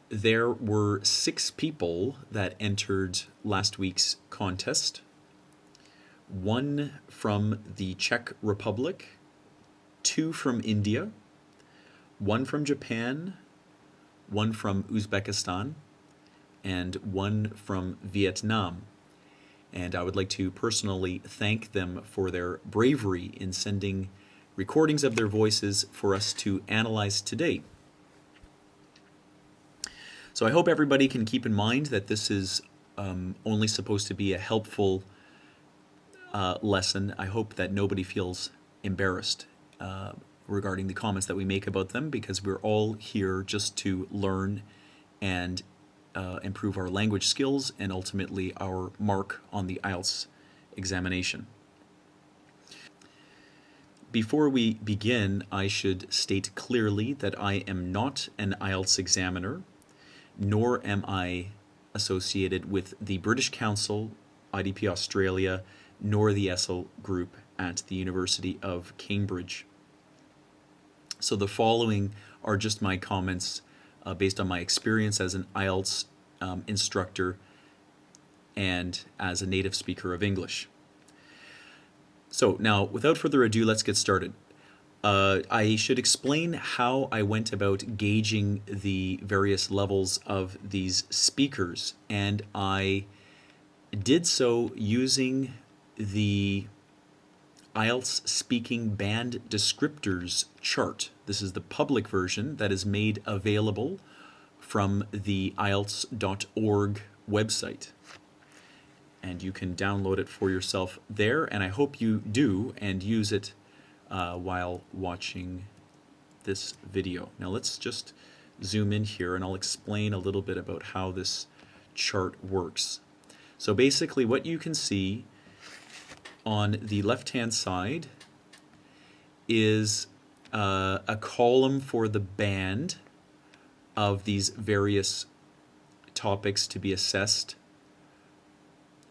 There were 6 people that entered last week's contest. 1 from the Czech Republic, 2 from India, 1 from Japan, 1 from Uzbekistan, and 1 from Vietnam. And I would like to personally thank them for their bravery in sending recordings of their voices for us to analyze today. So I hope everybody can keep in mind that this is only supposed to be a helpful lesson. I hope that nobody feels embarrassed regarding the comments that we make about them, because we're all here just to learn and improve our language skills and ultimately our mark on the IELTS examination. Before we begin, I should state clearly that I am not an IELTS examiner, nor am I associated with the British Council, IDP Australia, nor the ESSL group at the University of Cambridge. So the following are just my comments based on my experience as an IELTS instructor and as a native speaker of English. So now, without further ado, let's get started. I should explain how I went about gauging the various levels of these speakers, and I did so using the IELTS Speaking Band Descriptors chart. This is the public version that is made available from the IELTS.org website. And you can download it for yourself there, and I hope you do and use it while watching this video. Now let's just zoom in here and I'll explain a little bit about how this chart works. So basically what you can see on the left-hand side is a column for the band of these various topics to be assessed.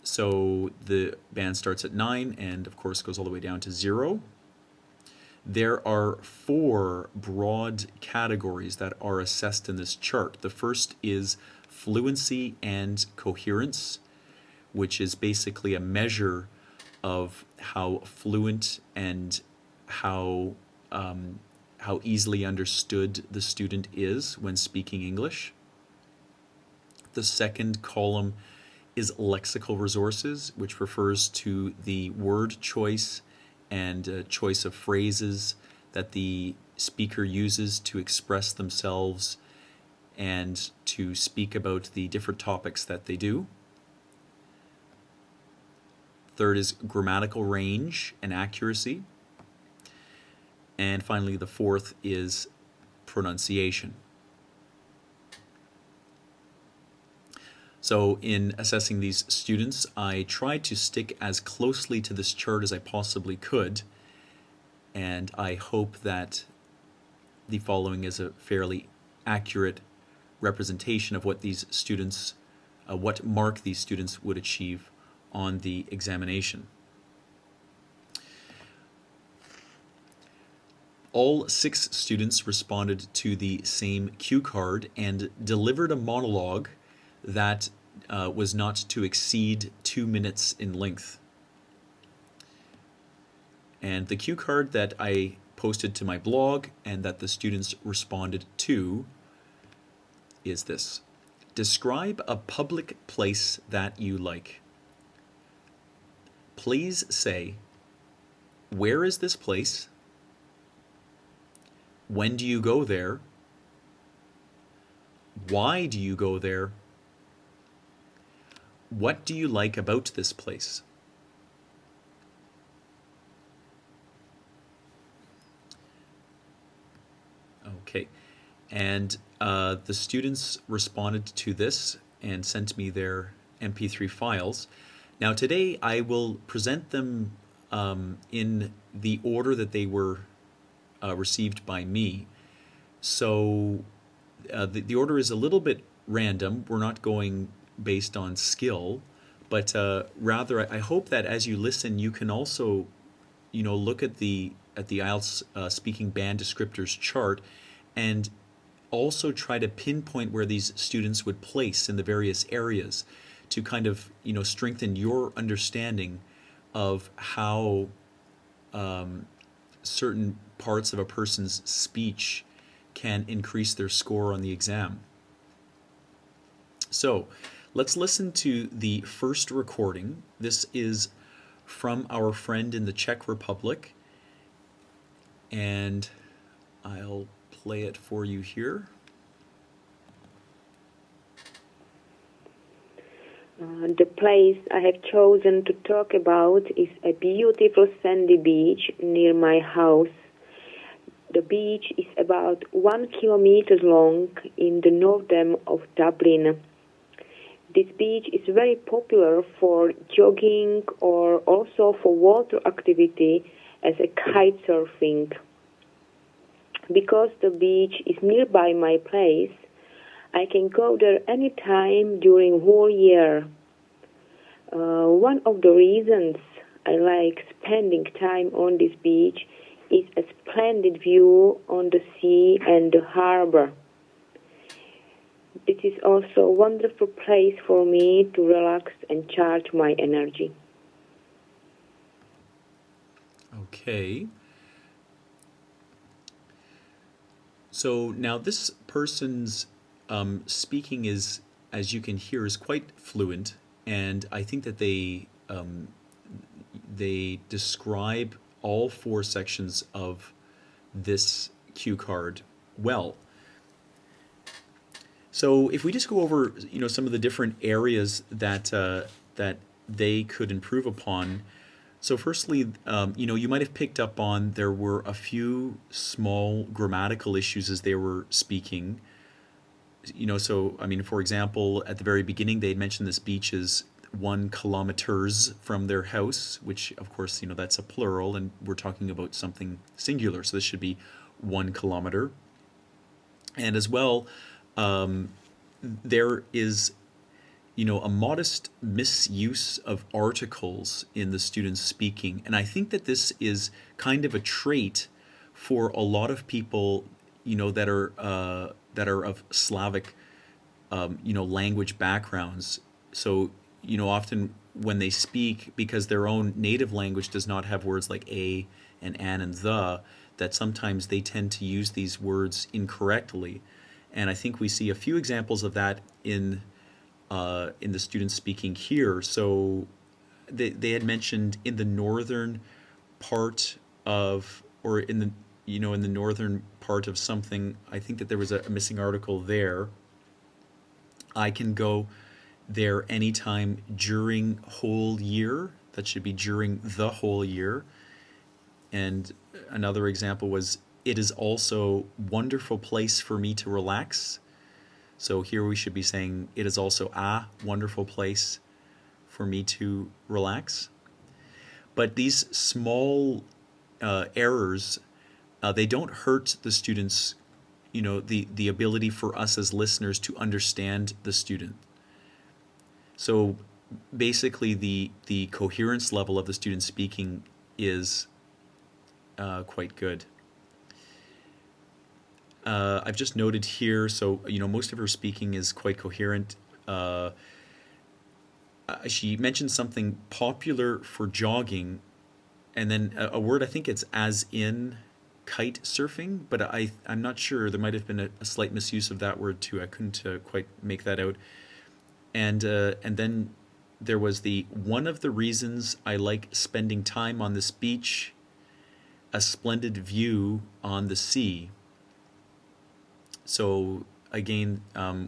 So the band starts at 9 and of course goes all the way down to 0. There are 4 broad categories that are assessed in this chart. The first is fluency and coherence, which is basically a measure of how fluent and how easily understood the student is when speaking English. The second column is lexical resources, which refers to the word choice and choice of phrases that the speaker uses to express themselves and to speak about the different topics that they do. Third is grammatical range and accuracy. And finally, the fourth is pronunciation. So in assessing these students, I tried to stick as closely to this chart as I possibly could, and I hope that the following is a fairly accurate representation of what these students, what mark these students would achieve on the examination. All 6 students responded to the same cue card and delivered a monologue that was not to exceed 2 minutes in length. And the cue card that I posted to my blog and that the students responded to is this. Describe a public place that you like. Please say, where is this place? When do you go there? Why do you go there? What do you like about this place? Okay, and the students responded to this and sent me their MP3 files. Now today I will present them in the order that they were received by me. So the order is a little bit random. We're not going based on skill, but rather I hope that as you listen you can also look at the IELTS Speaking Band Descriptors chart and also try to pinpoint where these students would place in the various areas to kind of, strengthen your understanding of how certain parts of a person's speech can increase their score on the exam. So let's listen to the first recording. This is from our friend in the Czech Republic, and I'll play it for you here. The place I have chosen to talk about is a beautiful sandy beach near my house. The beach is about 1 kilometer long in the northern of Dublin. This beach is very popular for jogging or also for water activity as a kite surfing. Because the beach is nearby my place, I can go there anytime during whole year. One of the reasons I like spending time on this beach is a splendid view on the sea and the harbor. It is also a wonderful place for me to relax and charge my energy. Okay. So now this person's speaking is, as you can hear, is quite fluent, and I think that they describe all four sections of this cue card well. So if we just go over, some of the different areas that that they could improve upon. So firstly, you might have picked up on there were a few small grammatical issues as they were speaking. So, for example, at the very beginning, they had mentioned this beach is 1 kilometers from their house, which, of course, that's a plural, and we're talking about something singular. So this should be 1 kilometer. And as well, there is, a modest misuse of articles in the students speaking. And I think that this is kind of a trait for a lot of people, that are of Slavic, language backgrounds. So, often when they speak, because their own native language does not have words like a and an and the, that sometimes they tend to use these words incorrectly. And I think we see a few examples of that in the students speaking here. So they had mentioned in the northern part of, or in the in the northern part of something. I think that there was a missing article there. I can go there anytime during whole year. That should be during the whole year. And another example was, it is also wonderful place for me to relax. So here we should be saying, it is also a wonderful place for me to relax. But these small errors, they don't hurt the students, the ability for us as listeners to understand the student. So basically the coherence level of the student speaking is quite good. I've just noted here, so most of her speaking is quite coherent. She mentioned something popular for jogging, and then a word, I think it's as in kite surfing, but I'm not sure. There might have been a slight misuse of that word too. I couldn't quite make that out. And then there was one of the reasons I like spending time on this beach, a splendid view on the sea. So again,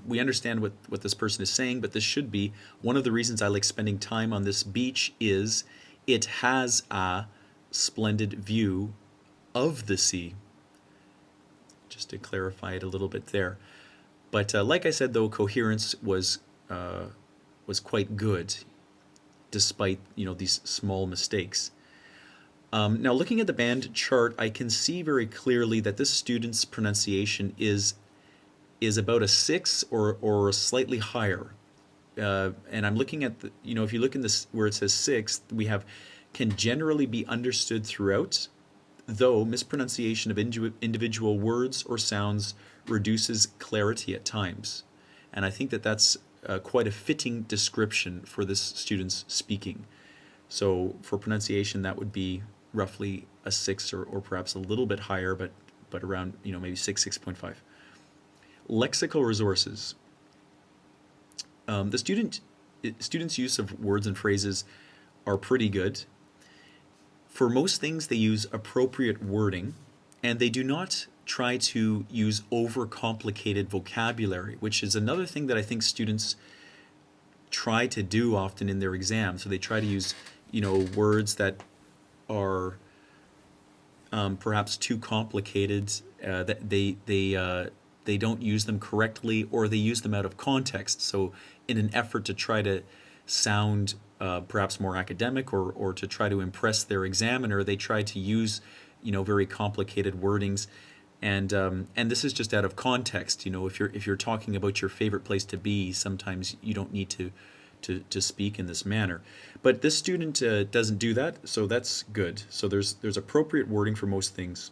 we understand what this person is saying, but this should be, one of the reasons I like spending time on this beach is it has a splendid view of the sea. Just to clarify it a little bit there. But like I said, though, coherence was quite good, despite these small mistakes. Now, looking at the band chart, I can see very clearly that this student's pronunciation is about a 6 or slightly higher. And I'm looking at if you look in this where it says 6, we have can generally be understood throughout. though mispronunciation of individual words or sounds reduces clarity at times. And I think that that's quite a fitting description for this student's speaking. So for pronunciation, that would be roughly a 6 or perhaps a little bit higher, but around, maybe 6, 6.5. Lexical resources. The student's use of words and phrases are pretty good. For most things, they use appropriate wording, and they do not try to use overcomplicated vocabulary, which is another thing that I think students try to do often in their exams. So they try to use, words that are perhaps too complicated, that they don't use them correctly, or they use them out of context. So in an effort to try to sound perhaps more academic, or to try to impress their examiner, they try to use very complicated wordings, and this is just out of context. If you're talking about your favorite place to be, sometimes you don't need to speak in this manner. But this student doesn't do that, so that's good. So there's appropriate wording for most things.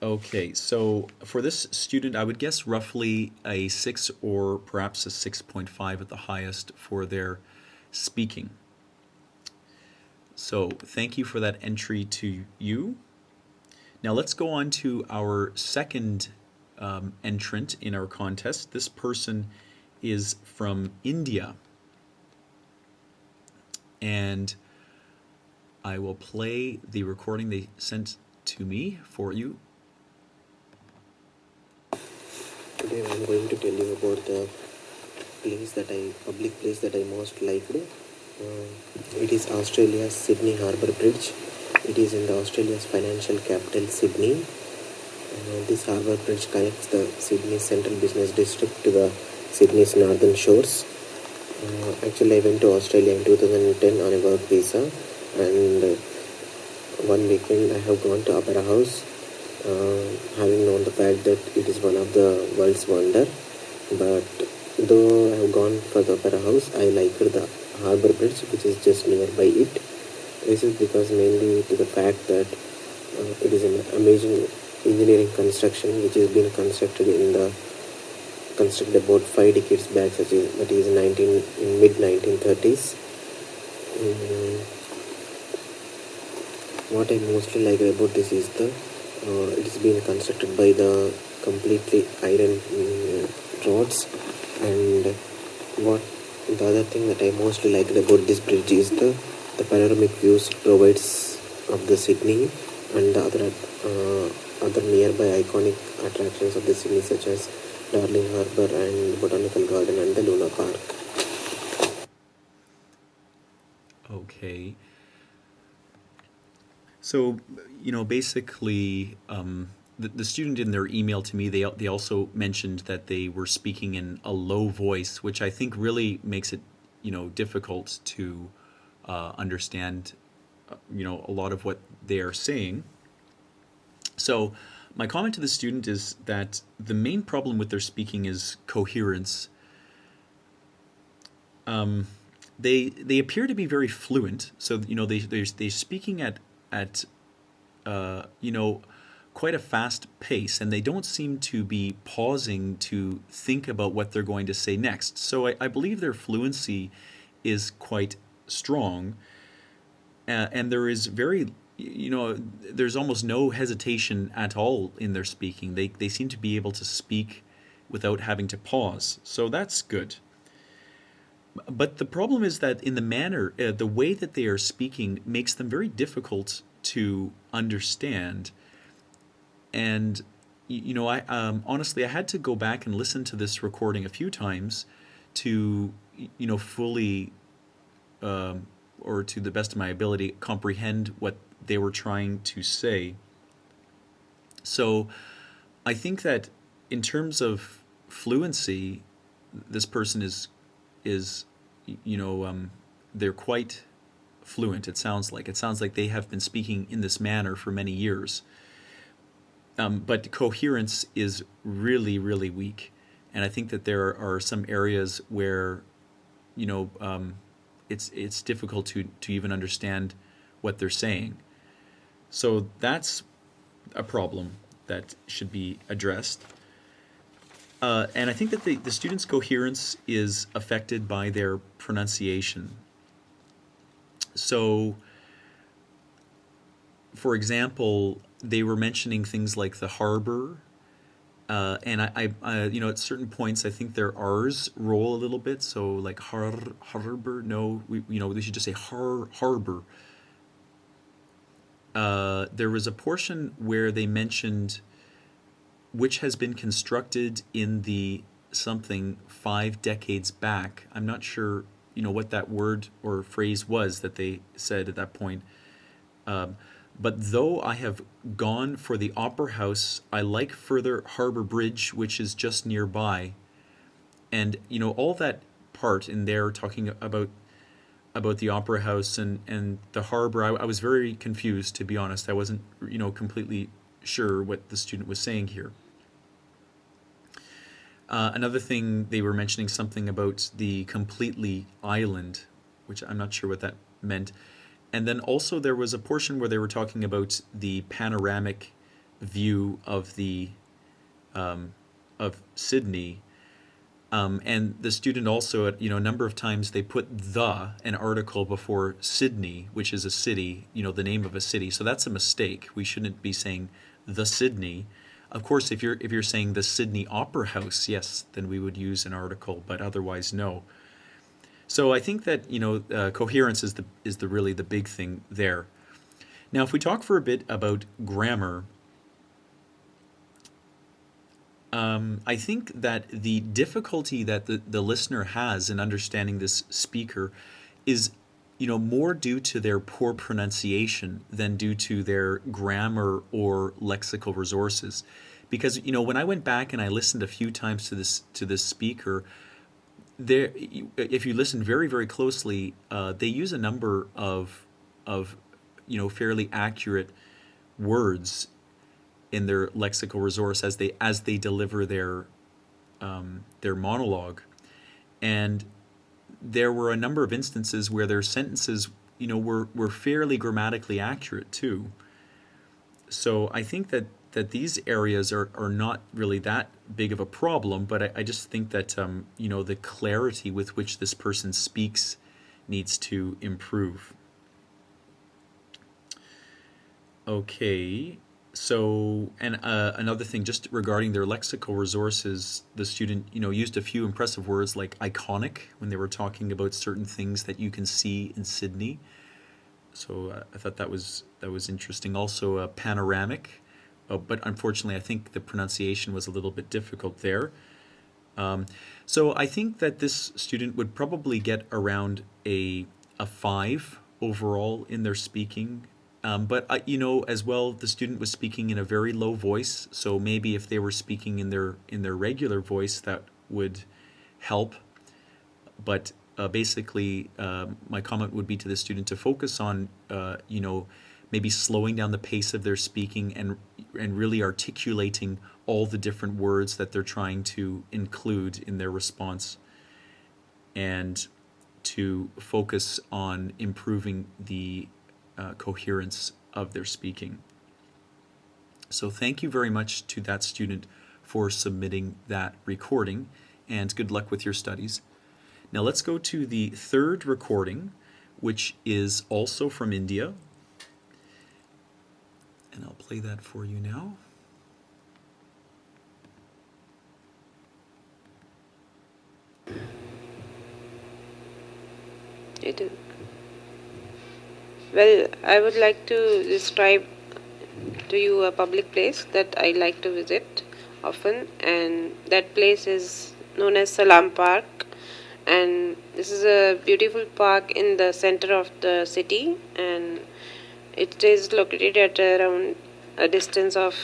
Okay, so for this student, I would guess roughly a 6 or perhaps a 6.5 at the highest for their speaking. So thank you for that entry to you. Now let's go on to our second entrant in our contest. This person is from India. And I will play the recording they sent to me for you. Today I am going to tell you about the public place that I most liked. It is Australia's Sydney Harbour Bridge. It is in the Australia's financial capital, Sydney. This harbour bridge connects the Sydney Central Business District to the Sydney's northern shores. Actually, I went to Australia in 2010 on a work visa, and one weekend I have gone to Opera House, having known the fact that it is one of the world's wonder. But though I have gone for the Opera House, I liked the harbour bridge, which is just nearby it. This is because mainly to the fact that it is an amazing engineering construction which has been constructed about 5 decades back, that is in mid 1930s. What I mostly like about this is it is being constructed by the completely iron rods, and what the other thing that I mostly liked about this bridge is the panoramic views it provides of the Sydney and the other nearby iconic attractions of the Sydney, such as Darling Harbour and Botanical Garden and the Luna Park. Okay. So, basically, the student in their email to me, they also mentioned that they were speaking in a low voice, which I think really makes it, difficult to understand, a lot of what they are saying. So my comment to the student is that the main problem with their speaking is coherence. They appear to be very fluent, so they're speaking at quite a fast pace, and they don't seem to be pausing to think about what they're going to say next. So I believe their fluency is quite strong, and there is there's almost no hesitation at all in their speaking. They seem to be able to speak without having to pause, so that's good. But the problem is that in the manner, the way that they are speaking makes them very difficult to understand. And I honestly, I had to go back and listen to this recording a few times to fully, or to the best of my ability, comprehend what they were trying to say. So I think that in terms of fluency, this person is they're quite fluent. It sounds like they have been speaking in this manner for many years. But coherence is really, really weak, and I think that there are some areas where it's difficult to even understand what they're saying. So that's a problem that should be addressed. And I think that the student's coherence is affected by their pronunciation. So, for example, they were mentioning things like the harbor, and at certain points, I think their R's roll a little bit. So, like harbor, no, they should just say harbor. There was a portion where they mentioned which has been constructed in the something 5 decades back. I'm not sure, what that word or phrase was that they said at that point. But though I have gone for the Opera House, I like further Harbor Bridge, which is just nearby. And, all that part in there talking about the Opera House and the harbor, I was very confused, to be honest. I wasn't, completely sure what the student was saying here. Another thing, they were mentioning something about the completely island, which I'm not sure what that meant. And then also there was a portion where they were talking about the panoramic view of the of Sydney. And the student also, a number of times they put an article before Sydney, which is a city, the name of a city. So that's a mistake. We shouldn't be saying the Sydney. Of course, if you're saying the Sydney Opera House, yes, then we would use an article, but otherwise, no. So I think that coherence is the really the big thing there. Now, if we talk for a bit about grammar, I think that the difficulty that the listener has in understanding this speaker is, more due to their poor pronunciation than due to their grammar or lexical resources. Because, when I went back and I listened a few times to this speaker, if you listen very, very closely, they use a number of fairly accurate words in their lexical resource as they deliver their monologue. And there were a number of instances where their sentences, were fairly grammatically accurate too. So I think that these areas are not really that big of a problem, but I just think that the clarity with which this person speaks needs to improve. Okay. So, and another thing, just regarding their lexical resources, the student, used a few impressive words like iconic when they were talking about certain things that you can see in Sydney. So I thought that was interesting. Also, panoramic, but unfortunately, I think the pronunciation was a little bit difficult there. So I think that this student would probably get around a 5 overall in their speaking. But as well, the student was speaking in a very low voice, so maybe if they were speaking in their regular voice, that would help. But basically, my comment would be to the student to focus on, maybe slowing down the pace of their speaking and really articulating all the different words that they're trying to include in their response, and to focus on improving the coherence of their speaking. So thank you very much to that student for submitting that recording, and good luck with your studies. Now let's go to the third recording, which is also from India. And I'll play that for you now. Well, I would like to describe to you a public place that I like to visit often, and that place is known as Salam Park. And this is a beautiful park in the center of the city, and it is located at around a distance of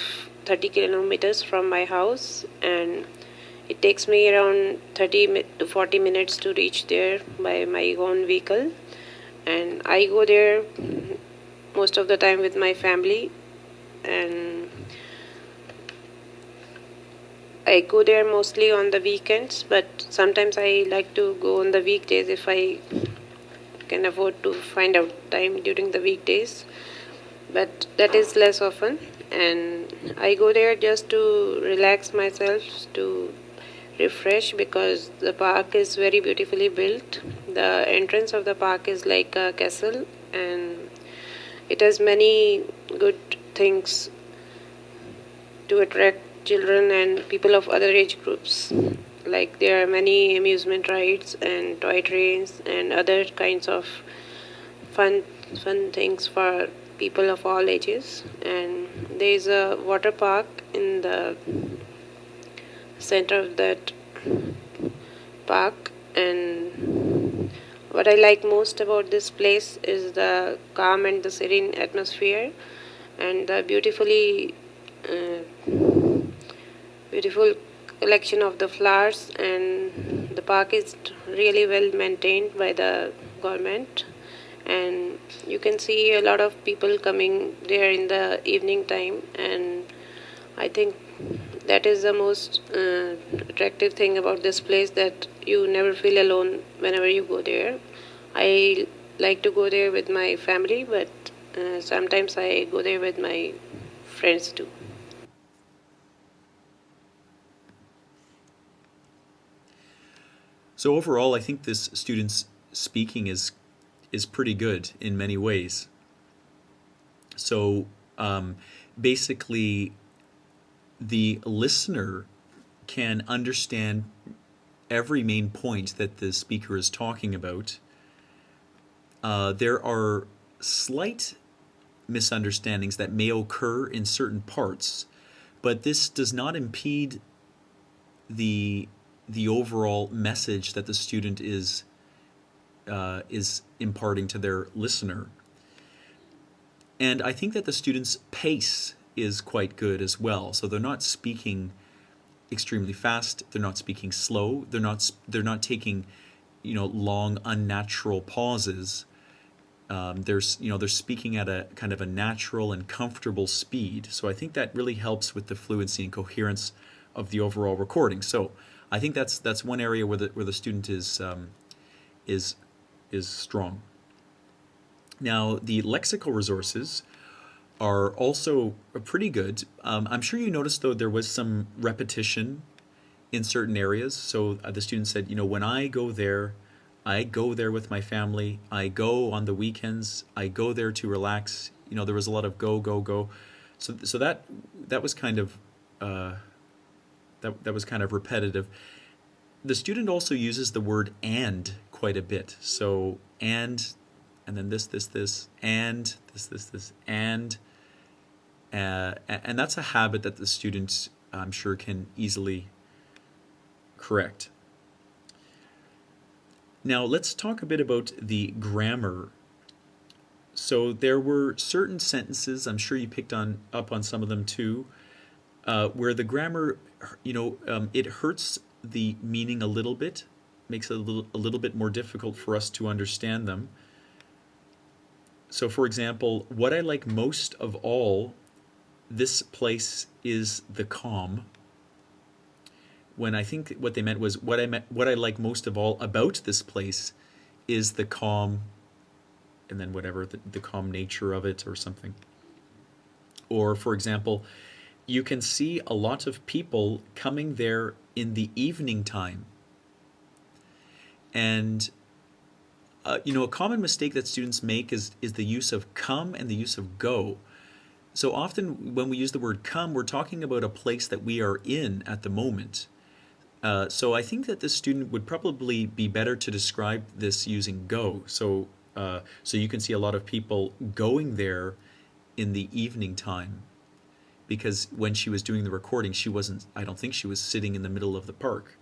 30 kilometers from my house, and it takes me around 30 to 40 minutes to reach there by my own vehicle. And I go there most of the time with my family, and I go there mostly on the weekends, but sometimes I like to go on the weekdays if I can afford to find out time during the weekdays, but that is less often. And I go there just to relax myself, to refresh, because the park is very beautifully built. The entrance of the park is like a castle, and it has many good things to attract children and people of other age groups. Like there are many amusement rides and toy trains and other kinds of fun fun things for people of all ages. And there is a water park in the center of that park. And what I like most about this place is the calm and the serene atmosphere, and the beautiful collection of the flowers. And the park is really well maintained by the government, and you can see a lot of people coming there in the evening time. And I think that is the most attractive thing about this place, that you never feel alone whenever you go there. I like to go there with my family, but sometimes I go there with my friends too. So overall, I think this student's speaking is pretty good in many ways. So basically, the listener can understand every main point that the speaker is talking about. There are slight misunderstandings that may occur in certain parts, but this does not impede the overall message that the student is imparting to their listener. And I think that the student's pace is quite good as well. So they're not speaking extremely fast. They're not speaking slow. They're not taking long unnatural pauses. They're speaking at a kind of a natural and comfortable speed. So I think that really helps with the fluency and coherence of the overall recording. So I think that's one area where the student is strong. Now, the lexical resources are also pretty good. I'm sure you noticed, though, there was some repetition in certain areas. So the student said, when I go there with my family. I go on the weekends. I go there to relax. There was a lot of go, go, go. So that was kind of that was kind of repetitive. The student also uses the word "and" quite a bit. So and then this, and this, and that's a habit that the student, I'm sure, can easily correct. Now let's talk a bit about the grammar. So there were certain sentences, I'm sure you picked up on some of them too, where the grammar, it hurts the meaning a little bit, makes it a little bit more difficult for us to understand them. So for example, what I like most of all, this place is the calm. When I think what they meant was what I like most of all about this place is the calm, and then whatever, the calm nature of it or something. Or for example, you can see a lot of people coming there in the evening time. And a common mistake that students make is the use of come and the use of go. So often when we use the word come, we're talking about a place that we are in at the moment. So I think that this student would probably be better to describe this using go. So you can see a lot of people going there in the evening time, because when she was doing the recording, I don't think she was sitting in the middle of the park.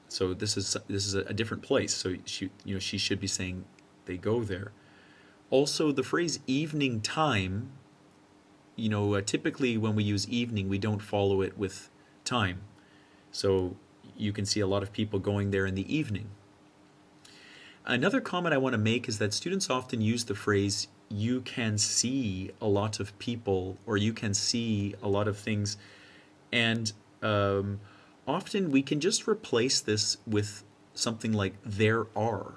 So this is a different place. So she should be saying they go there. Also, the phrase evening time, typically when we use evening, we don't follow it with time. So you can see a lot of people going there in the evening. Another comment I want to make is that students often use the phrase you can see a lot of people, or you can see a lot of things. And often we can just replace this with something like there are.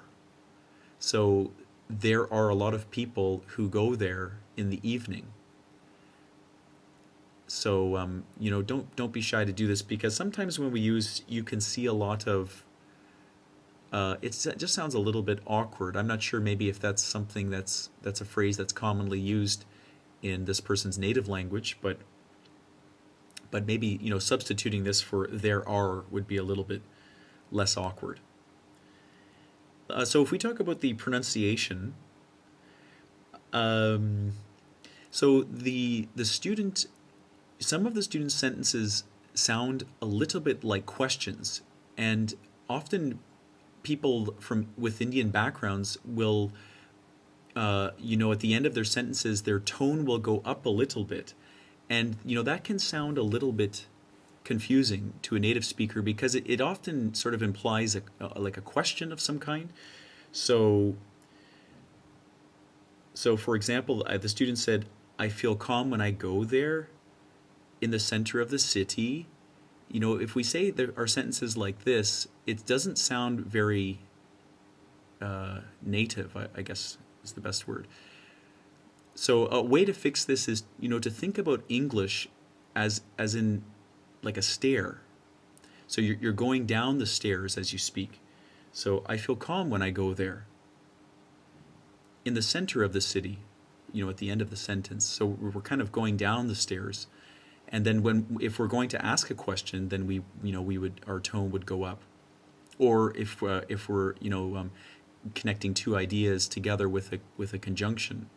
So there are a lot of people who go there in the evening. So don't be shy to do this, because sometimes when we use, you can see a lot of. It just sounds a little bit awkward. I'm not sure maybe if that's something that's a phrase that's commonly used in this person's native language, but maybe substituting this for there are would be a little bit less awkward. So if we talk about the pronunciation, so the student, some of the student's sentences sound a little bit like questions, and often people with Indian backgrounds will, at the end of their sentences, their tone will go up a little bit, and that can sound a little bit confusing to a native speaker, because it often sort of implies like a question of some kind. So for example, the student said, "I feel calm when I go there in the center of the city." If we say there are sentences like this, it doesn't sound very native, I guess is the best word. So a way to fix this is, to think about English as in like a stair. So you're going down the stairs as you speak. So I feel calm when I go there in the center of the city, at the end of the sentence. So we're kind of going down the stairs. And then if we're going to ask a question, then our tone would go up. Or if we're connecting two ideas together with a conjunction.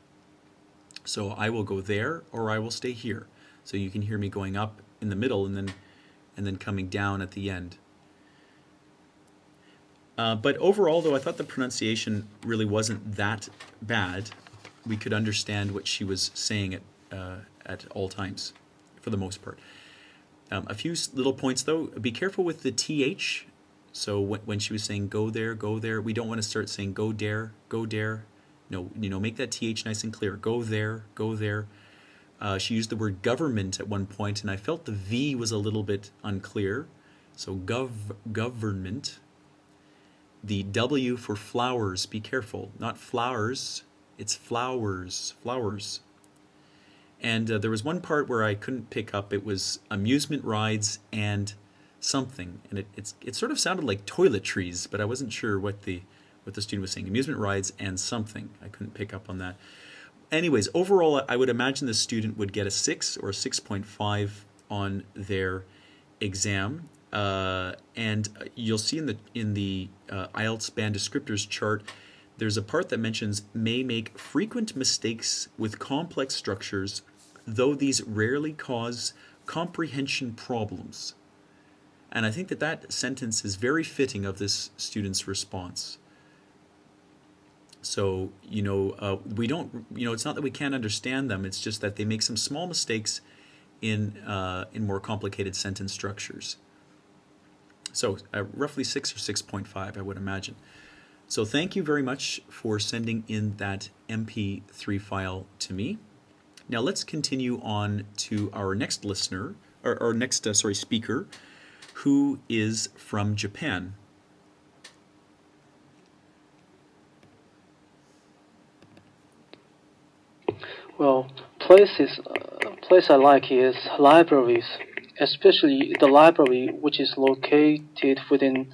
So I will go there, or I will stay here. So you can hear me going up in the middle and then coming down at the end. But overall, though, I thought the pronunciation really wasn't that bad. We could understand what she was saying at all times, for the most part. A few little points, though. Be careful with the TH. So when she was saying go there, we don't want to start saying go dare, go dare. No, make that TH nice and clear. Go there, go there. She used the word government at one point, and I felt the V was a little bit unclear. So government. The W for flowers, be careful. Not flowers, it's flowers, flowers. And there was one part where I couldn't pick up. It was amusement rides and something, and it sort of sounded like toiletries, but I wasn't sure what the student was saying. Amusement rides and something. I couldn't pick up on that. Anyways, overall, I would imagine the student would get a 6 or a 6.5 on their exam. And you'll see in the IELTS band descriptors chart, there's a part that mentions may make frequent mistakes with complex structures, though these rarely cause comprehension problems. And I think that sentence is very fitting of this student's response. So, we don't, it's not that we can't understand them, it's just that they make some small mistakes in more complicated sentence structures. So roughly 6 or 6.5, I would imagine. So thank you very much for sending in that MP3 file to me. Now let's continue on to our next listener, or our next speaker, who is from Japan. Well, place I like is libraries, especially the library which is located within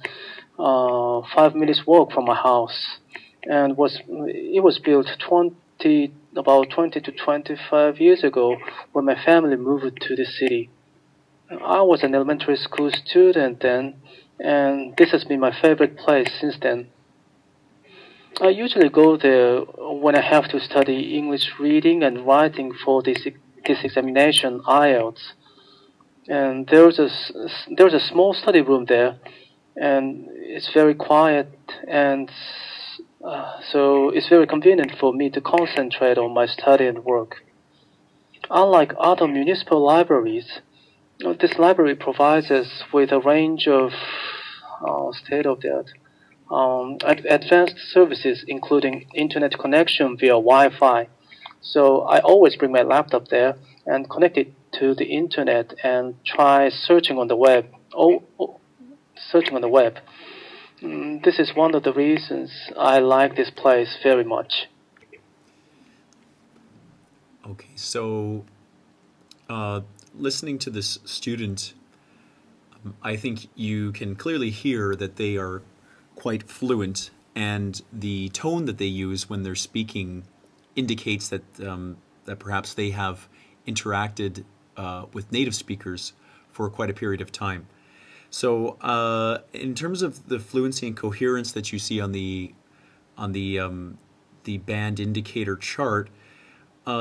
5 minutes walk from my house, and it was built about 20 to 25 years ago when my family moved to the city. I was an elementary school student then, and this has been my favorite place since then. I usually go there when I have to study English reading and writing for this examination, IELTS. And there's a small study room there, and it's very quiet, and so it's very convenient for me to concentrate on my study and work. Unlike other municipal libraries, this library provides us with a range of state-of-the-art advanced services, including internet connection via Wi-Fi. So I always bring my laptop there and connect it to the internet and try searching on the web. This is one of the reasons I like this place very much. Okay, so listening to this student, I think you can clearly hear that they are quite fluent, and the tone that they use when they're speaking indicates that that perhaps they have interacted with native speakers for quite a period of time. So, in terms of the fluency and coherence that you see on the band indicator chart,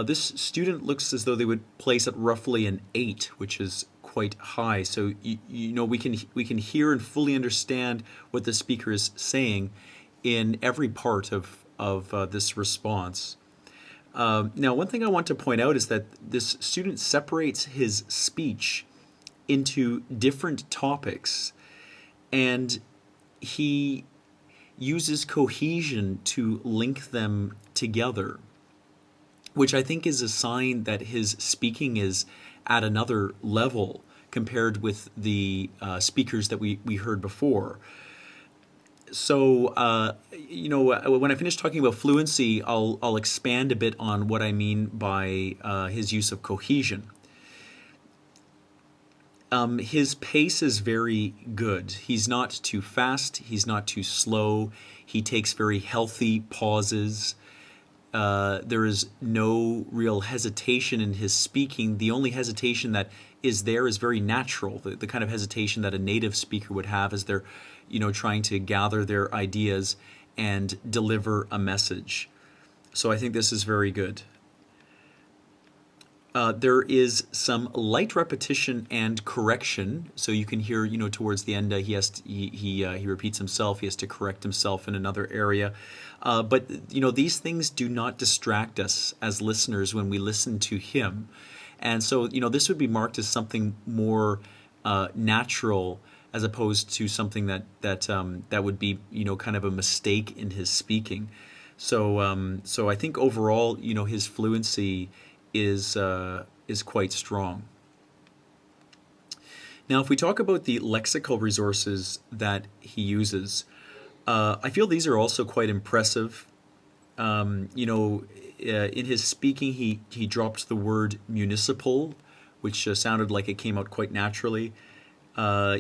this student looks as though they would place at roughly an 8, which is quite high. So you know we can hear and fully understand what the speaker is saying in every part of this response. Now, one thing I want to point out is that this student separates his speech into different topics, and he uses cohesion to link them together, which I think is a sign that his speaking is at another level compared with the speakers that we heard before. So, when I finish talking about fluency, I'll expand a bit on what I mean by his use of cohesion. His pace is very good. He's not too fast. He's not too slow. He takes very healthy pauses. There is no real hesitation in his speaking. The only hesitation that is there is very natural, the kind of hesitation that a native speaker would have as they're, trying to gather their ideas and deliver a message. So I think this is very good. There is some light repetition and correction. So you can hear, towards the end, he repeats himself. He has to correct himself in another area. But these things do not distract us as listeners when we listen to him. And so, this would be marked as something more natural, as opposed to something that would be, kind of a mistake in his speaking. So I think overall, his fluency is quite strong. Now, if we talk about the lexical resources that he uses, I feel these are also quite impressive. In his speaking, he dropped the word municipal, which sounded like it came out quite naturally.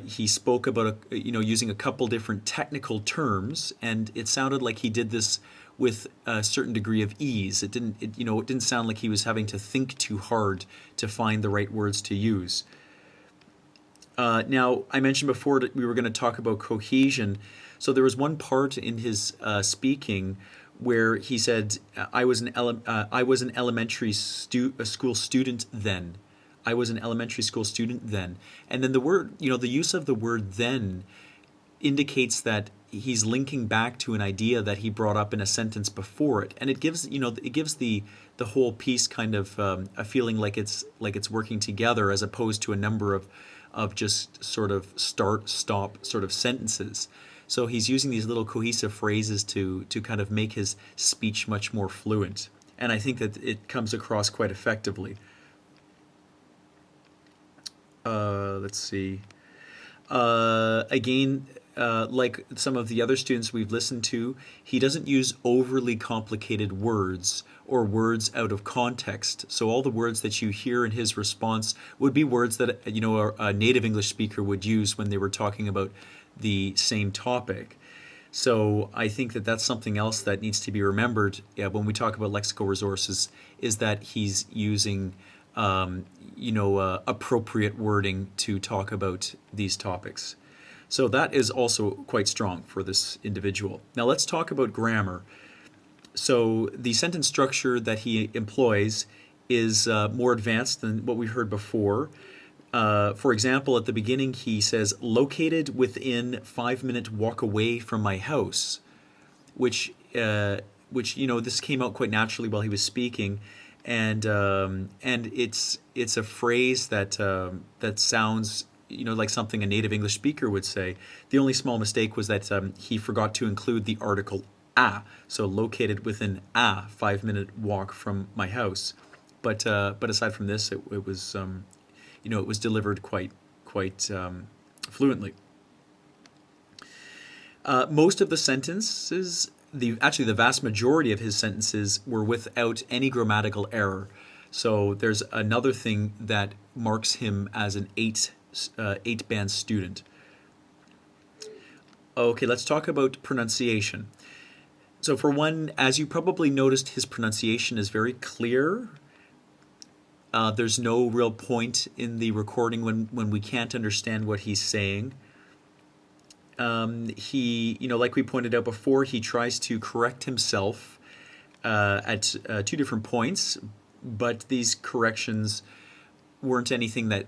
He spoke about using a couple different technical terms, and it sounded like he did this with a certain degree of ease. It didn't sound like he was having to think too hard to find the right words to use. Now, I mentioned before that we were going to talk about cohesion. So there was one part in his speaking where he said, "I was an elementary school student then." I was an elementary school student then, and then the use of the word "then" indicates that he's linking back to an idea that he brought up in a sentence before it, and it gives the whole piece kind of a feeling like it's working together, as opposed to a number of just sort of start stop sort of sentences. So he's using these little cohesive phrases to kind of make his speech much more fluent, and I think that it comes across quite effectively. Let's see. Again, like some of the other students we've listened to, he doesn't use overly complicated words or words out of context. So all the words that you hear in his response would be words that a native English speaker would use when they were talking about the same topic. So I think that that's something else that needs to be remembered when we talk about lexical resources, is that he's using appropriate wording to talk about these topics. So that is also quite strong for this individual. Now let's talk about grammar. So the sentence structure that he employs is more advanced than what we heard before. For example, at the beginning he says, "located within 5-minute walk away from my house," which this came out quite naturally while he was speaking. And it's a phrase that sounds like something a native English speaker would say. The only small mistake was that he forgot to include the article "a," so located within a 5-minute walk from my house. But aside from this, it was it was delivered quite fluently. Most of the sentences, actually the vast majority of his sentences were without any grammatical error. So there's another thing that marks him as an eight band student. Okay, let's talk about pronunciation. So for one, as you probably noticed, his pronunciation is very clear. There's no real point in the recording when we can't understand what he's saying. He, like we pointed out before, he tries to correct himself at two different points, but these corrections weren't anything that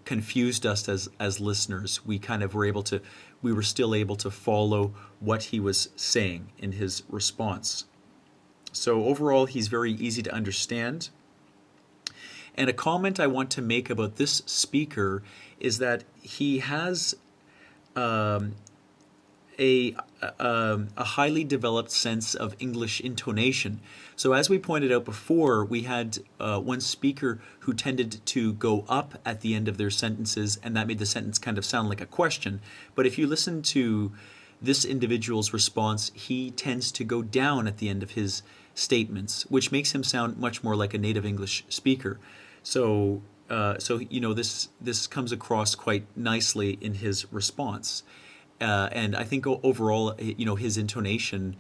confused us as listeners. We kind of we were still able to follow what he was saying in his response. So overall, he's very easy to understand. And a comment I want to make about this speaker is that he has a highly developed sense of English intonation. So as we pointed out before, we had one speaker who tended to go up at the end of their sentences, and that made the sentence kind of sound like a question. But if you listen to this individual's response, he tends to go down at the end of his statements, which makes him sound much more like a native English speaker. So this comes across quite nicely in his response. And I think overall, his intonation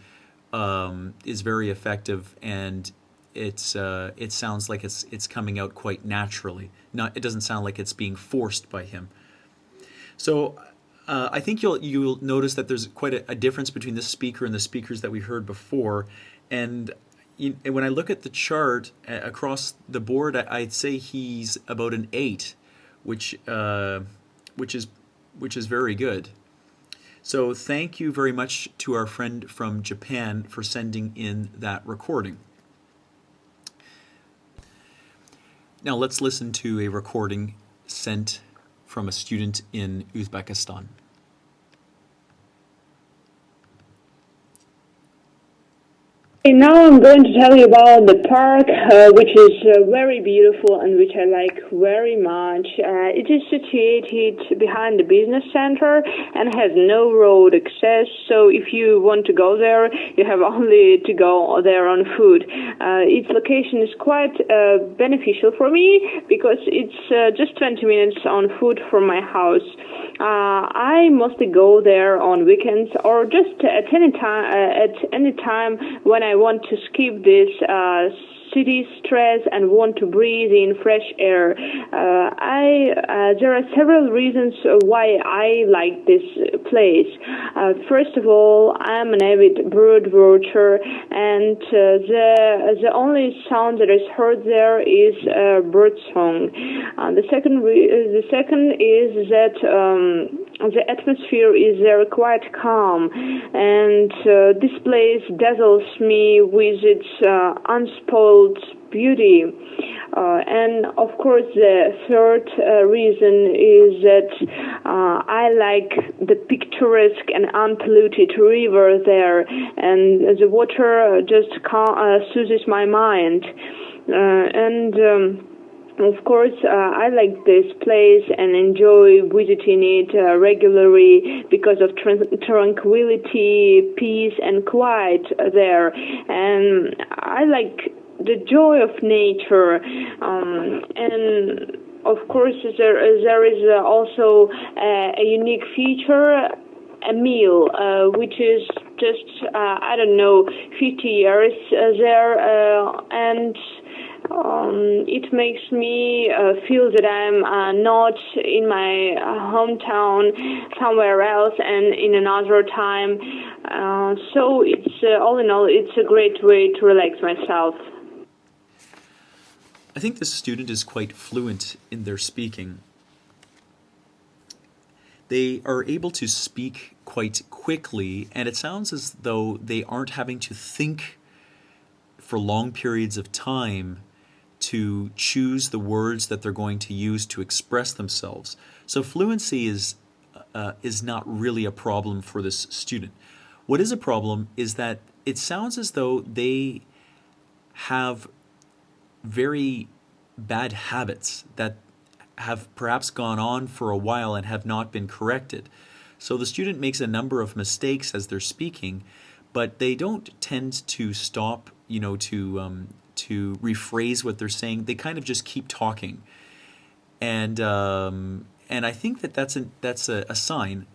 is very effective, and it sounds like it's coming out quite naturally. It doesn't sound like it's being forced by him. So I think you'll notice that there's quite a difference between this speaker and the speakers that we heard before. And when I look at the chart across the board, I'd say he's about an 8, which is very good. So thank you very much to our friend from Japan for sending in that recording. Now let's listen to a recording sent from a student in Uzbekistan. Now I'm going to tell you about the park, which is very beautiful and which I like very much. It is situated behind the business center and has no road access, so if you want to go there, you have only to go there on foot. Its location is quite beneficial for me because it's just 20 minutes on foot from my house. I mostly go there on weekends or just at any time when I want to skip this city stress and want to breathe in fresh air. There are several reasons why I like this place. First of all, I'm an avid bird watcher, and the only sound that is heard there is bird song. The second is that the atmosphere is quite calm, and this place dazzles me with its unspoiled beauty. And of course, the third reason is that I like the picturesque and unpolluted river there, and the water just soothes my mind. Of course, I like this place and enjoy visiting it regularly because of tranquility, peace, and quiet there. And I like the joy of nature. And of course, there is also a unique feature, a meal, which is just, 50 years there, and it makes me feel that I'm not in my hometown, somewhere else and in another time. So it's all in all, it's a great way to relax myself. I think this student is quite fluent in their speaking. They are able to speak quite quickly, and it sounds as though they aren't having to think for long periods of time to choose the words that they're going to use to express themselves. So fluency is not really a problem for this student. What is a problem is that it sounds as though they have very bad habits that have perhaps gone on for a while and have not been corrected. So the student makes a number of mistakes as they're speaking, but they don't tend to stop, to rephrase what they're saying. They kind of just keep talking, and I think that that's a sign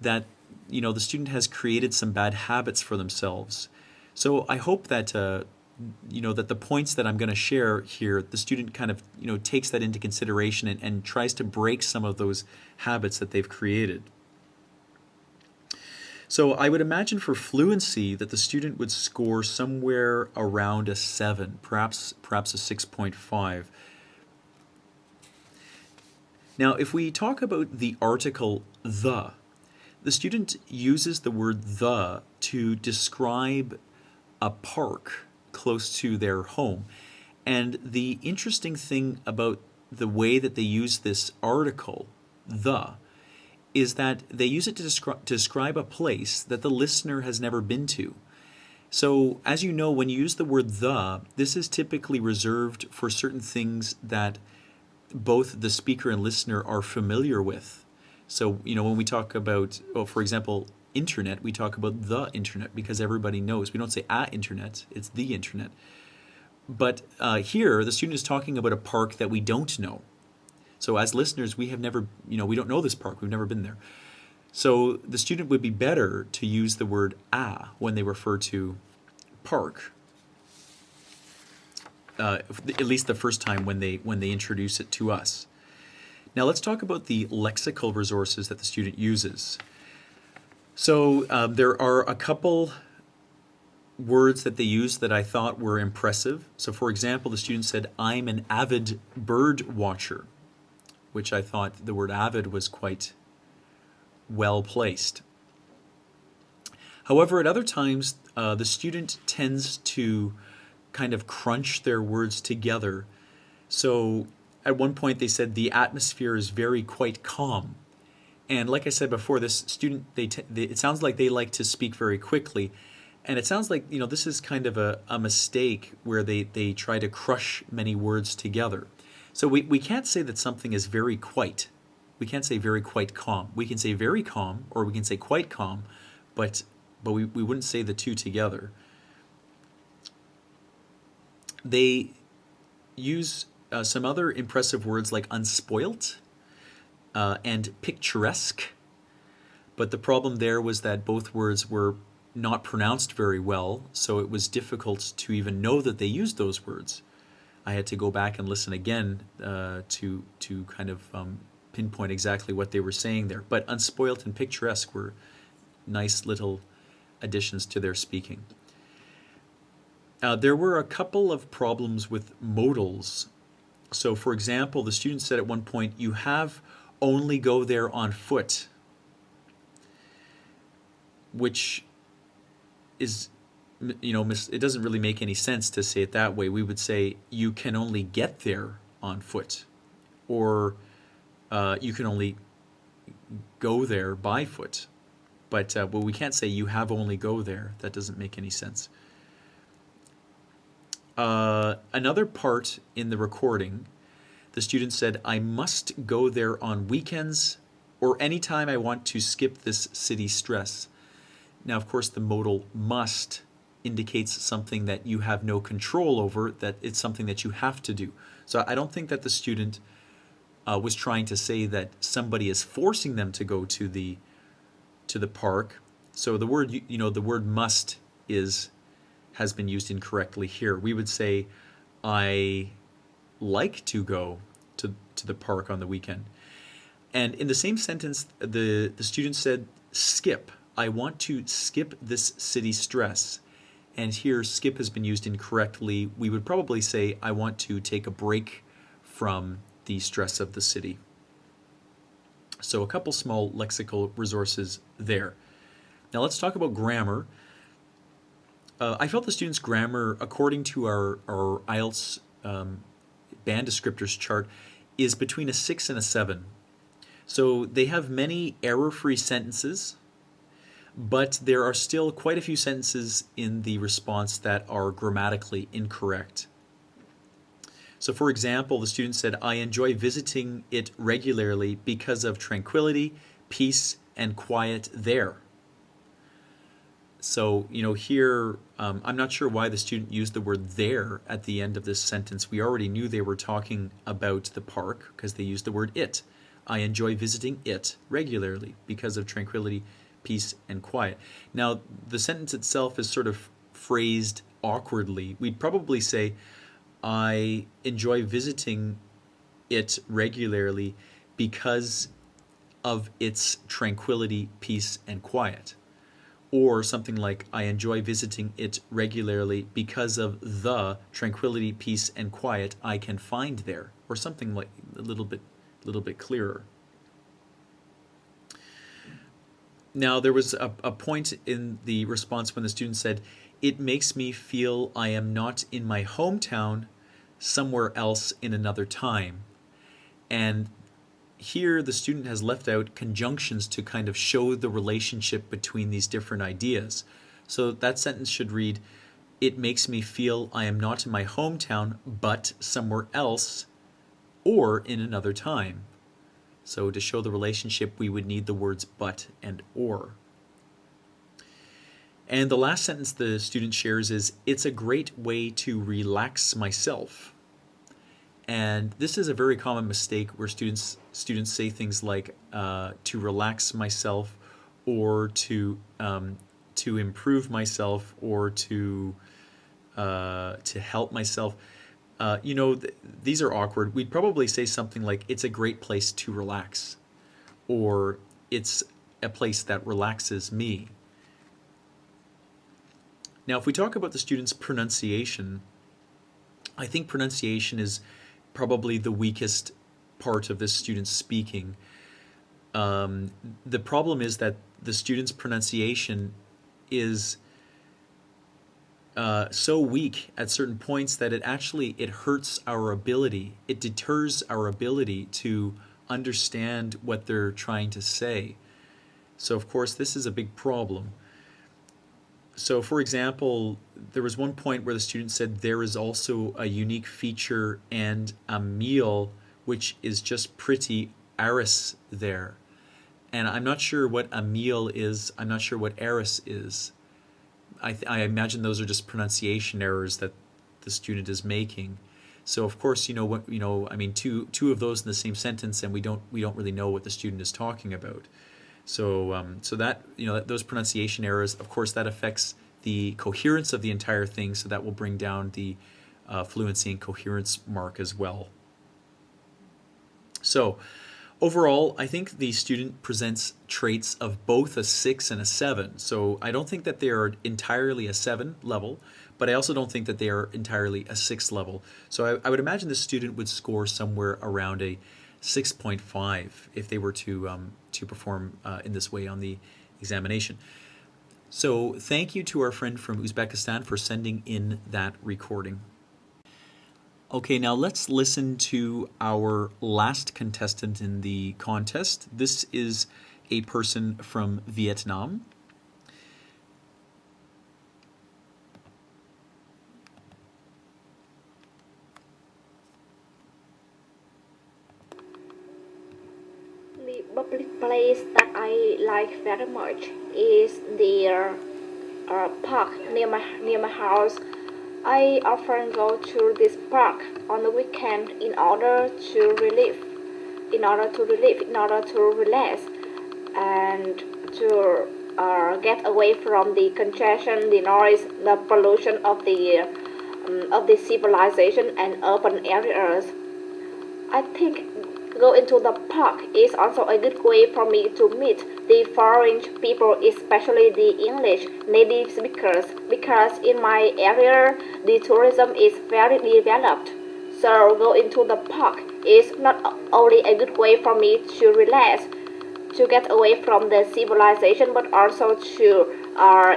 that the student has created some bad habits for themselves. So I hope that that the points that I'm going to share here, the student kind of takes that into consideration and tries to break some of those habits that they've created. So I would imagine for fluency that the student would score somewhere around a 7, perhaps a 6.5. Now, if we talk about the article the student uses the word the to describe a park close to their home. And the interesting thing about the way that they use this article, the, is that they use it to describe a place that the listener has never been to. So, as you know, when you use the word the, this is typically reserved for certain things that both the speaker and listener are familiar with. So, when we talk about, for example, internet, we talk about the internet because everybody knows. We don't say a internet, it's the internet. But here, the student is talking about a park that we don't know. So as listeners, we have never, we don't know this park. We've never been there. So the student would be better to use the word a when they refer to park. At least the first time when they introduce it to us. Now let's talk about the lexical resources that the student uses. So there are a couple words that they use that I thought were impressive. So for example, the student said, "I'm an avid bird watcher," which I thought the word avid was quite well placed. However, at other times, the student tends to kind of crunch their words together. So at one point they said, "The atmosphere is very quite calm." And like I said before, this student, it sounds like they like to speak very quickly. And it sounds like, this is kind of a mistake where they try to crush many words together. So we can't say that something is very quite. We can't say very quite calm. We can say very calm, or we can say quite calm, but we wouldn't say the two together. They use some other impressive words like unspoilt and picturesque, but the problem there was that both words were not pronounced very well, so it was difficult to even know that they used those words. I had to go back and listen again to kind of pinpoint exactly what they were saying there. But unspoilt and picturesque were nice little additions to their speaking. There were a couple of problems with modals. So for example, the student said at one point, "You have only go there on foot," which is, it doesn't really make any sense to say it that way. We would say, "You can only get there on foot," or "You can only go there by foot." But we can't say, "You have only go there." That doesn't make any sense. Another part in the recording, the student said, "I must go there on weekends or anytime I want to skip this city stress." Now, of course, the modal "must" indicates something that you have no control over, that it's something that you have to do. So I don't think that the student was trying to say that somebody is forcing them to go to the park. So the word, the word "must" has been used incorrectly here. We would say, "I like to go to the park on the weekend." And in the same sentence, the student said, "Skip. I want to skip this city stress." And here, skip has been used incorrectly. We would probably say, "I want to take a break from the stress of the city." So a couple small lexical resources there. Now let's talk about grammar. I felt the students' grammar, according to our IELTS band descriptors chart, is between a 6 and a 7. So they have many error-free sentences, but there are still quite a few sentences in the response that are grammatically incorrect. So for example, the student said, "I enjoy visiting it regularly because of tranquility, peace, and quiet there. So, here, I'm not sure why the student used the word there at the end of this sentence. We already knew they were talking about the park because they used the word it. I enjoy visiting it regularly because of tranquility, peace, and quiet. Now, the sentence itself is sort of phrased awkwardly. We'd probably say, I enjoy visiting it regularly because of its tranquility, peace, and quiet. Or something like, I enjoy visiting it regularly because of the tranquility, peace, and quiet I can find there. Or something like a little bit clearer. Now, there was a point in the response when the student said, it makes me feel I am not in my hometown, somewhere else in another time. And here the student has left out conjunctions to kind of show the relationship between these different ideas. So that sentence should read, it makes me feel I am not in my hometown, but somewhere else or in another time. So to show the relationship, we would need the words but and or. And the last sentence the student shares is, it's a great way to relax myself. And this is a very common mistake where students say things like to relax myself, or to improve myself, or to help myself. These are awkward. We'd probably say something like, it's a great place to relax, or it's a place that relaxes me. Now, if we talk about the student's pronunciation, I think pronunciation is probably the weakest part of this student's speaking. The problem is that the student's pronunciation is so weak at certain points that it hurts our ability. It deters our ability to understand what they're trying to say. So, of course, this is a big problem. So, for example, there was one point where the student said there is also a unique feature and a meal which is just pretty Aris there. And I'm not sure what a meal is. I'm not sure what Aris is. I imagine those are just pronunciation errors that the student is making. So of course, two of those in the same sentence, and we don't really know what the student is talking about. So that those pronunciation errors, of course, that affects the coherence of the entire thing. So that will bring down the fluency and coherence mark as well. So overall, I think the student presents traits of both a 6 and a 7. So I don't think that they are entirely a 7 level, but I also don't think that they are entirely a 6 level. So I would imagine the student would score somewhere around a 6.5 if they were to perform in this way on the examination. So thank you to our friend from Uzbekistan for sending in that recording. Okay, now let's listen to our last contestant in the contest. This is a person from Vietnam. The public place that I like very much is the park near my house. I often go to this park on the weekend in order to relax, and to get away from the congestion, the noise, the pollution of the civilization and urban areas. I think go into the park is also a good way for me to meet the foreign people, especially the English native speakers, because in my area the tourism is very developed. So go into the park is not only a good way for me to relax, to get away from the civilization, but also to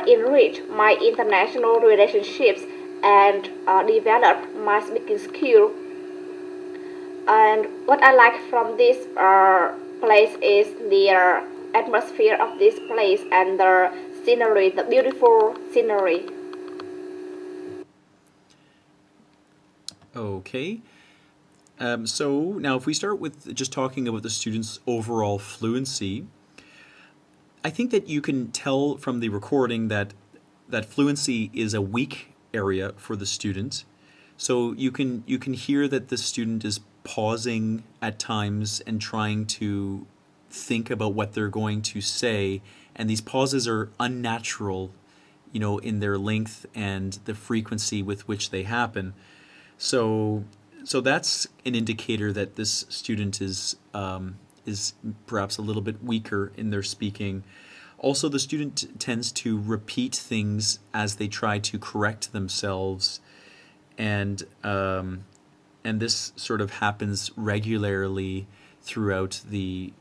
enrich my international relationships and develop my speaking skill. And what I like from this place is the atmosphere of this place and the scenery, the beautiful scenery. Okay. So now if we start with just talking about the student's overall fluency, I think that you can tell from the recording that fluency is a weak area for the student. So you can hear that the student is pausing at times and trying to think about what they're going to say, and these pauses are unnatural, in their length and the frequency with which they happen. So that's an indicator that this student is perhaps a little bit weaker in their speaking. Also, the student tends to repeat things as they try to correct themselves, and this sort of happens regularly throughout the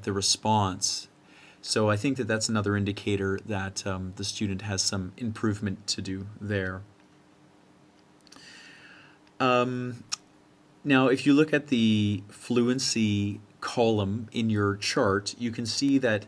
response. So I think that that's another indicator that the student has some improvement to do there. Now, if you look at the fluency column in your chart, you can see that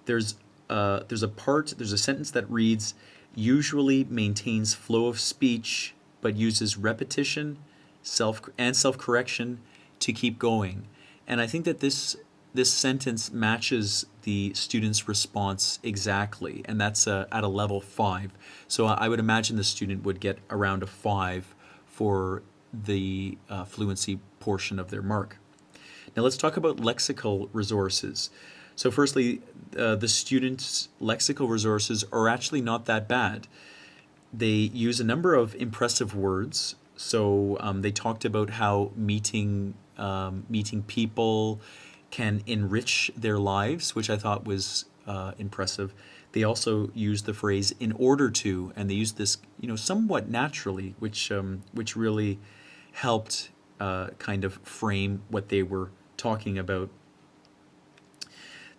there's a sentence that reads, usually maintains flow of speech, but uses repetition, self-correction to keep going. And I think that this sentence matches the student's response exactly, and that's at a level 5. So I would imagine the student would get around a 5 for the fluency portion of their mark. Now let's talk about lexical resources. So firstly, the student's lexical resources are actually not that bad. They use a number of impressive words. So they talked about how meeting people can enrich their lives, which I thought was impressive. They also used the phrase "in order to," and they used this, somewhat naturally, which really helped kind of frame what they were talking about.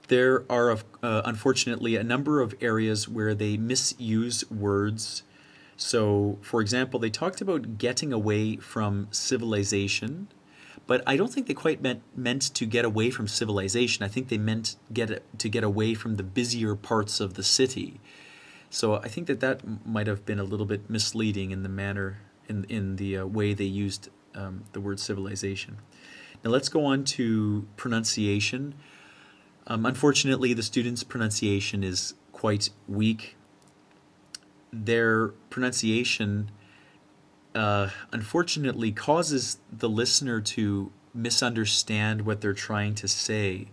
There are, unfortunately, a number of areas where they misuse words. So, for example, they talked about getting away from civilization, but I don't think they quite meant to get away from civilization. I think they meant to get away from the busier parts of the city. So I think that might have been a little bit misleading in the manner, in the way they used the word civilization. Now let's go on to pronunciation. Unfortunately, the student's pronunciation is quite weak. Their pronunciation, unfortunately, causes the listener to misunderstand what they're trying to say.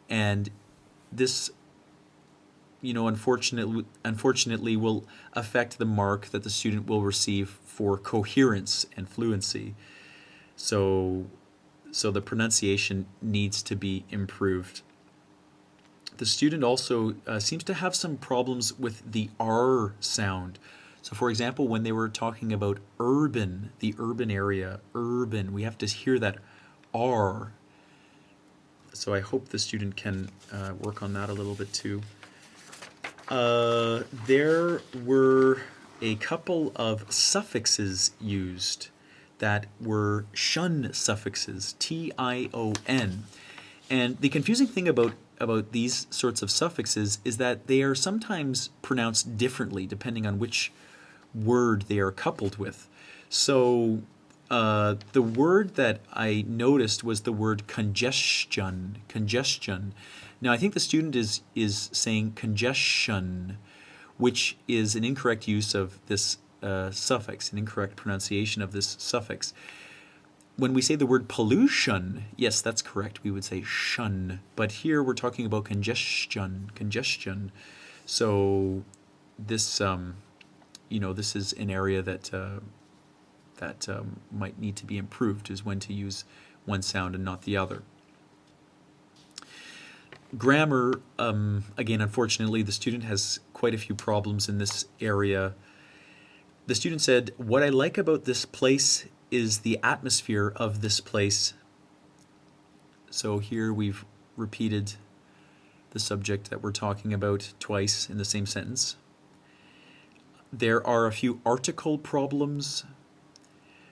And this, unfortunately will affect the mark that the student will receive for coherence and fluency. So the pronunciation needs to be improved. The student also seems to have some problems with the R sound. So for example, when they were talking about urban, the urban area, urban, we have to hear that R. So I hope the student can work on that a little bit too. There were a couple of suffixes used that were shun suffixes, T-I-O-N. And the confusing thing about these sorts of suffixes is that they are sometimes pronounced differently depending on which word they are coupled with. So the word that I noticed was the word congestion. Now I think the student is saying congestion, which is an incorrect use of this suffix, an incorrect pronunciation of this suffix. When we say the word pollution, yes, that's correct. We would say shun. But here we're talking about congestion. So this, this is an area that might need to be improved, is when to use one sound and not the other. Grammar, again, unfortunately, the student has quite a few problems in this area. The student said, "What I like about this place is the atmosphere of this place." So here we've repeated the subject that we're talking about twice in the same sentence. There are a few article problems.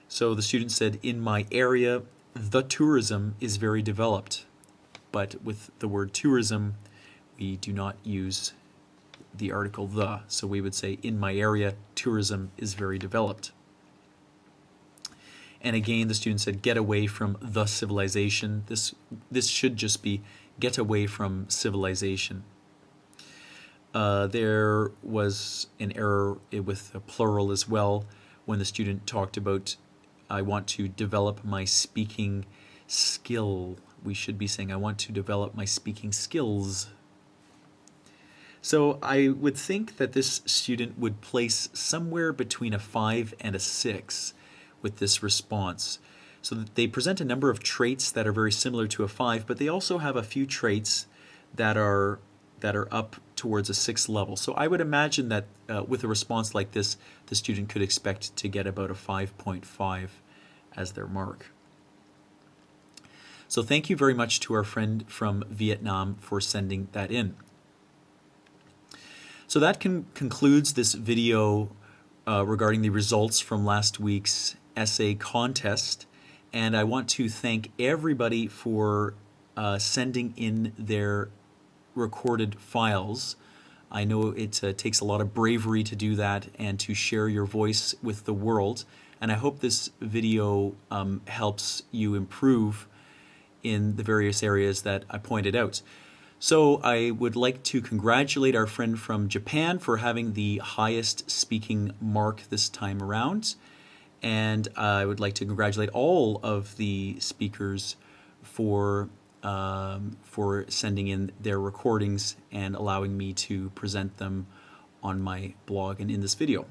So the student said, "In my area, the tourism is very developed." But with the word tourism, we do not use the article the. So we would say, "In my area, tourism is very developed." And again, the student said, "Get away from the civilization." This should just be "get away from civilization." There was an error with a plural as well when the student talked about, I want to develop my speaking skill. We should be saying, I want to develop my speaking skills. So I would think that this student would place somewhere between a 5 and a 6 with this response. So that they present a number of traits that are very similar to a 5, but they also have a few traits that are up towards a 6 level. So I would imagine that with a response like this, the student could expect to get about a 5.5 as their mark. So thank you very much to our friend from Vietnam for sending that in. So that concludes this video regarding the results from last week's essay contest. And I want to thank everybody for sending in their recorded files. I know it takes a lot of bravery to do that and to share your voice with the world. And I hope this video helps you improve in the various areas that I pointed out. So I would like to congratulate our friend from Japan for having the highest speaking mark this time around. And I would like to congratulate all of the speakers for sending in their recordings and allowing me to present them on my blog and in this video.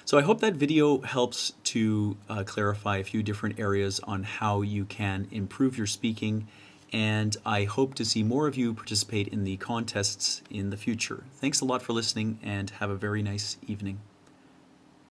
So I hope that video helps to clarify a few different areas on how you can improve your speaking, and I hope to see more of you participate in the contests in the future. Thanks a lot for listening, and have a very nice evening.